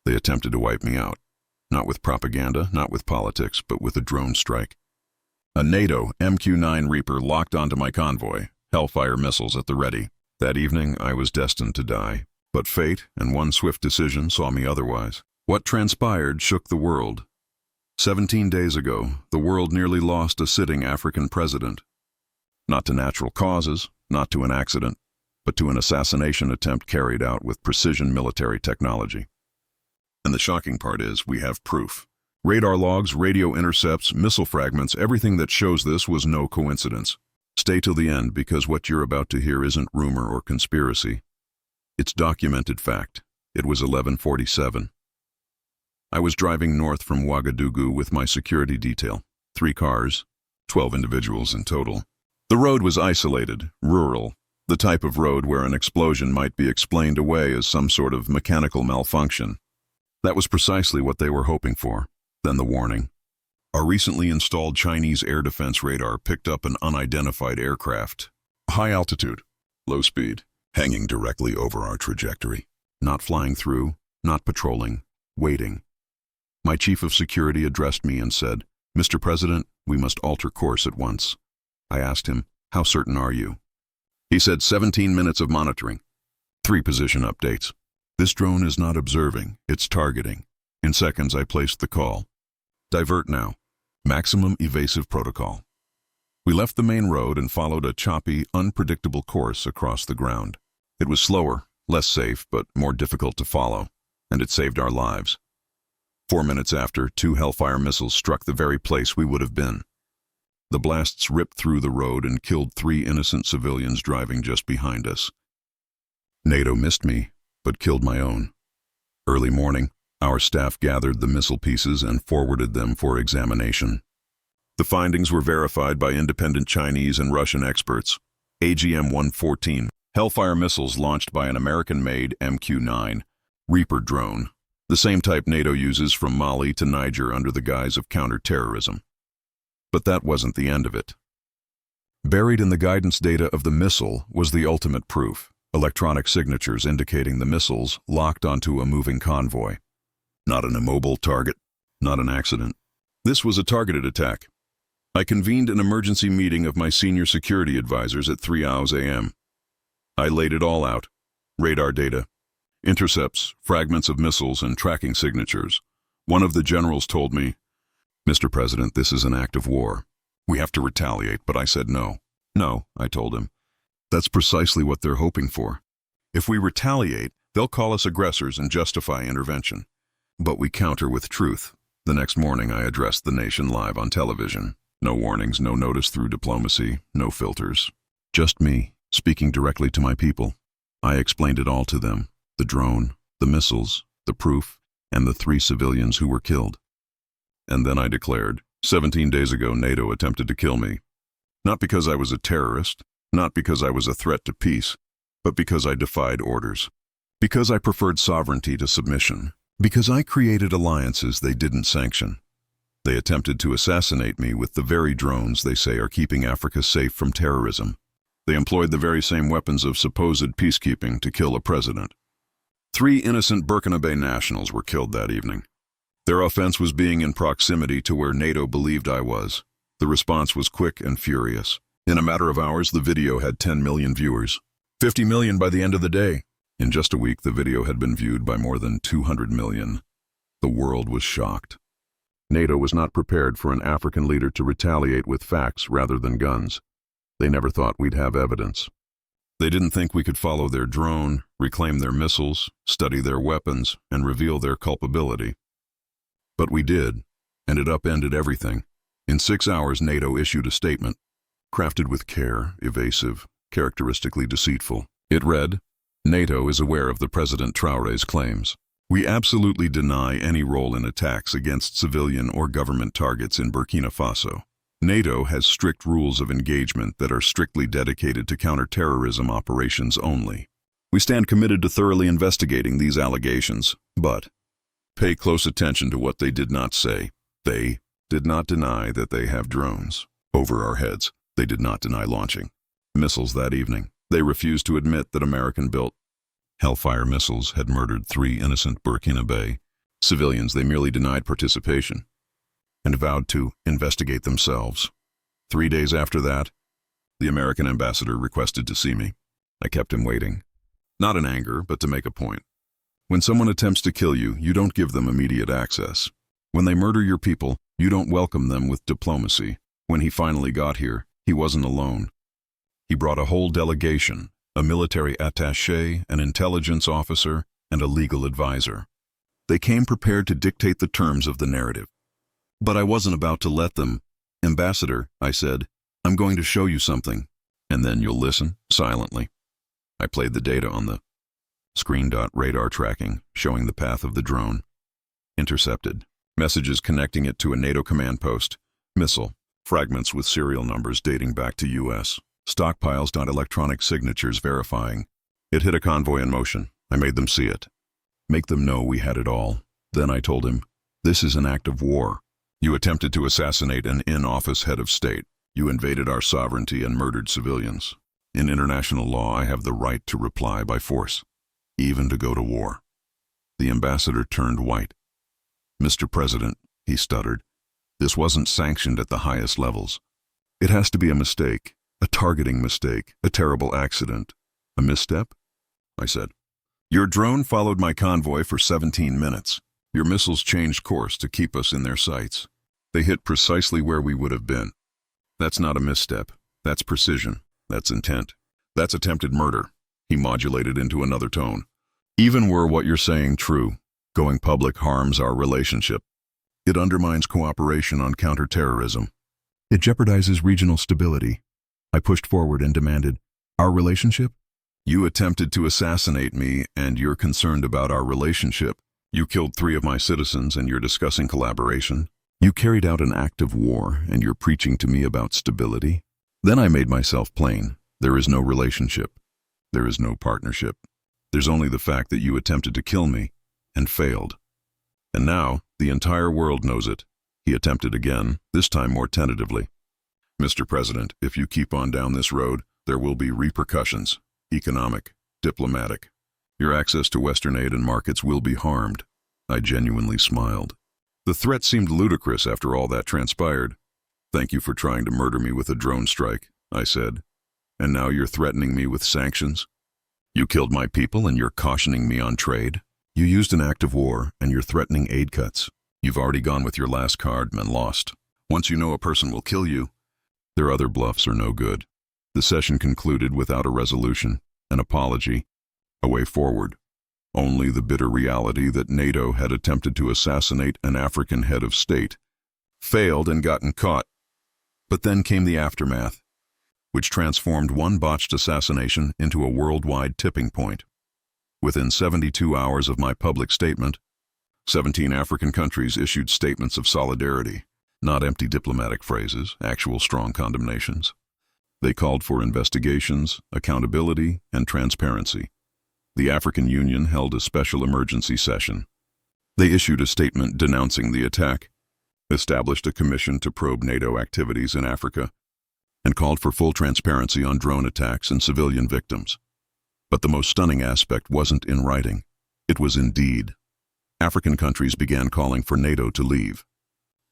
They attempted to wipe me out. Not with propaganda, not with politics, but with a drone strike. A NATO MQ-9 Reaper locked onto my convoy, Hellfire missiles at the ready. That evening, I was destined to die. But fate and one swift decision saw me otherwise. What transpired shook the world. 17 days ago, the world nearly lost a sitting African president. Not to natural causes, not to an accident, but to an assassination attempt carried out with precision military technology. And the shocking part is, we have proof. Radar logs, radio intercepts, missile fragments, everything that shows this was no coincidence. Stay till the end, because what you're about to hear isn't rumor or conspiracy. It's documented fact. It was 11:47. I was driving north from Ouagadougou with my security detail. 3 cars, 12 individuals in total. The road was isolated, rural, the type of road where an explosion might be explained away as some sort of mechanical malfunction. That was precisely what they were hoping for. Then the warning. Our recently installed Chinese air defense radar picked up an unidentified aircraft. High altitude, low speed, hanging directly over our trajectory. Not flying through, not patrolling, waiting. My chief of security addressed me and said, "Mr. President, we must alter course at once." I asked him, "How certain are you?" He said, 17 minutes of monitoring. 3 position updates. This drone is not observing, it's targeting. In seconds, I placed the call. Divert now. Maximum evasive protocol. We left the main road and followed a choppy, unpredictable course across the ground. It was slower, less safe, but more difficult to follow, and it saved our lives. 4 minutes after, 2 Hellfire missiles struck the very place we would have been. The blasts ripped through the road and killed 3 innocent civilians driving just behind us. NATO missed me, but killed my own. Early morning, our staff gathered the missile pieces and forwarded them for examination. The findings were verified by independent Chinese and Russian experts. AGM-114, Hellfire missiles launched by an American-made MQ-9 Reaper drone, the same type NATO uses from Mali to Niger under the guise of counter-terrorism. But that wasn't the end of it. Buried in the guidance data of the missile was the ultimate proof, electronic signatures indicating the missiles locked onto a moving convoy. Not an immobile target, not an accident. This was a targeted attack. I convened an emergency meeting of my senior security advisors at 3 a.m. I laid it all out. Radar data, intercepts, fragments of missiles, and tracking signatures. One of the generals told me, "Mr. President, this is an act of war. We have to retaliate," but I said no. No, I told him. That's precisely what they're hoping for. If we retaliate, they'll call us aggressors and justify intervention. But we counter with truth. The next morning, I addressed the nation live on television. No warnings, no notice through diplomacy, no filters. Just me, speaking directly to my people. I explained it all to them. The drone, the missiles, the proof, and the 3 civilians who were killed. And then I declared, 17 days ago NATO attempted to kill me. Not because I was a terrorist, not because I was a threat to peace, but because I defied orders. Because I preferred sovereignty to submission. Because I created alliances they didn't sanction. They attempted to assassinate me with the very drones they say are keeping Africa safe from terrorism. They employed the very same weapons of supposed peacekeeping to kill a president. 3 innocent Burkina nationals were killed that evening. Their offense was being in proximity to where NATO believed I was. The response was quick and furious. In a matter of hours, the video had 10 million viewers. 50 million by the end of the day. In just a week, the video had been viewed by more than 200 million. The world was shocked. NATO was not prepared for an African leader to retaliate with facts rather than guns. They never thought we'd have evidence. They didn't think we could follow their drone, reclaim their missiles, study their weapons, and reveal their culpability. But we did, and it upended everything. In 6 hours, NATO issued a statement, crafted with care, evasive, characteristically deceitful. It read, NATO is aware of the President Traoré's claims. We absolutely deny any role in attacks against civilian or government targets in Burkina Faso. NATO has strict rules of engagement that are strictly dedicated to counter-terrorism operations only. We stand committed to thoroughly investigating these allegations, but pay close attention to what they did not say. They did not deny that they have drones over our heads. They did not deny launching missiles that evening. They refused to admit that American-built Hellfire missiles had murdered 3 innocent Burkina Civilians, they merely denied participation and vowed to investigate themselves. 3 days after that, the American ambassador requested to see me. I kept him waiting. Not in anger, but to make a point. When someone attempts to kill you, you don't give them immediate access. When they murder your people, you don't welcome them with diplomacy. When he finally got here, he wasn't alone. He brought a whole delegation, a military attaché, an intelligence officer, and a legal advisor. They came prepared to dictate the terms of the narrative. But I wasn't about to let them. Ambassador, I said, I'm going to show you something, and then you'll listen silently. I played the data on the screen. Radar tracking, showing the path of the drone. Intercepted. Messages connecting it to a NATO command post. Missile. Fragments with serial numbers dating back to U.S. Stockpiles. Electronic signatures verifying. It hit a convoy in motion. I made them see it. Make them know we had it all. Then I told him, this is an act of war. You attempted to assassinate an in-office head of state. You invaded our sovereignty and murdered civilians. In international law, I have the right to reply by force, even to go to war. The ambassador turned white. Mr. President, he stuttered, this wasn't sanctioned at the highest levels. It has to be a mistake, a targeting mistake, a terrible accident. A misstep? I said. Your drone followed my convoy for 17 minutes. Your missiles changed course to keep us in their sights. They hit precisely where we would have been. That's not a misstep. That's precision. That's intent. That's attempted murder. He modulated into another tone. Even were what you're saying true, going public harms our relationship. It undermines cooperation on counterterrorism. It jeopardizes regional stability. I pushed forward and demanded, our relationship? You attempted to assassinate me, and you're concerned about our relationship. You killed 3 of my citizens, and you're discussing collaboration. You carried out an act of war, and you're preaching to me about stability. Then I made myself plain. There is no relationship. There is no partnership. There's only the fact that you attempted to kill me, and failed. And now, the entire world knows it. He attempted again, this time more tentatively. Mr. President, if you keep on down this road, there will be repercussions. Economic, diplomatic. Your access to Western aid and markets will be harmed. I genuinely smiled. The threat seemed ludicrous after all that transpired. Thank you for trying to murder me with a drone strike, I said. And now you're threatening me with sanctions? You killed my people and you're cautioning me on trade? You used an act of war and you're threatening aid cuts. You've already gone with your last card and lost. Once you know a person will kill you, their other bluffs are no good. The session concluded without a resolution, an apology, a way forward. Only the bitter reality that NATO had attempted to assassinate an African head of state, failed and gotten caught. But then came the aftermath, which transformed one botched assassination into a worldwide tipping point. Within 72 hours of my public statement, 17 African countries issued statements of solidarity, not empty diplomatic phrases, actual strong condemnations. They called for investigations, accountability, and transparency. The African Union held a special emergency session. They issued a statement denouncing the attack, established a commission to probe NATO activities in Africa, and called for full transparency on drone attacks and civilian victims. But the most stunning aspect wasn't in writing. It was in deed. African countries began calling for NATO to leave.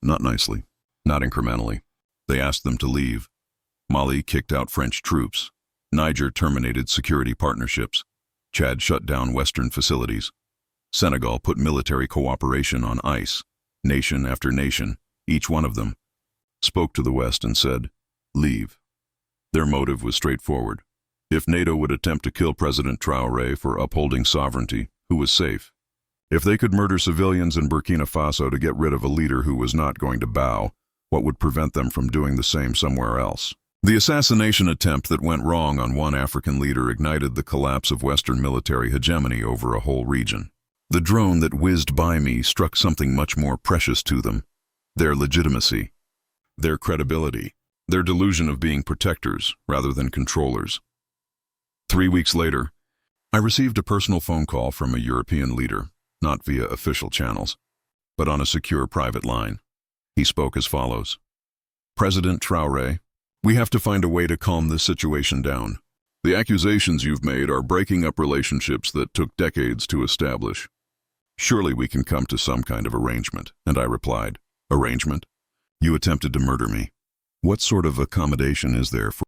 Not nicely, not incrementally. They asked them to leave. Mali kicked out French troops. Niger terminated security partnerships. Chad shut down Western facilities. Senegal put military cooperation on ice. Nation after nation, each one of them, spoke to the West and said, leave. Their motive was straightforward. If NATO would attempt to kill President Traoré for upholding sovereignty, who was safe? If they could murder civilians in Burkina Faso to get rid of a leader who was not going to bow, what would prevent them from doing the same somewhere else? The assassination attempt that went wrong on one African leader ignited the collapse of Western military hegemony over a whole region. The drone that whizzed by me struck something much more precious to them: their legitimacy, their credibility, their delusion of being protectors rather than controllers. 3 weeks later, I received a personal phone call from a European leader, not via official channels, but on a secure private line. He spoke as follows. President Traoré, we have to find a way to calm this situation down. The accusations you've made are breaking up relationships that took decades to establish. Surely we can come to some kind of arrangement. And I replied, arrangement? You attempted to murder me. What sort of accommodation is there for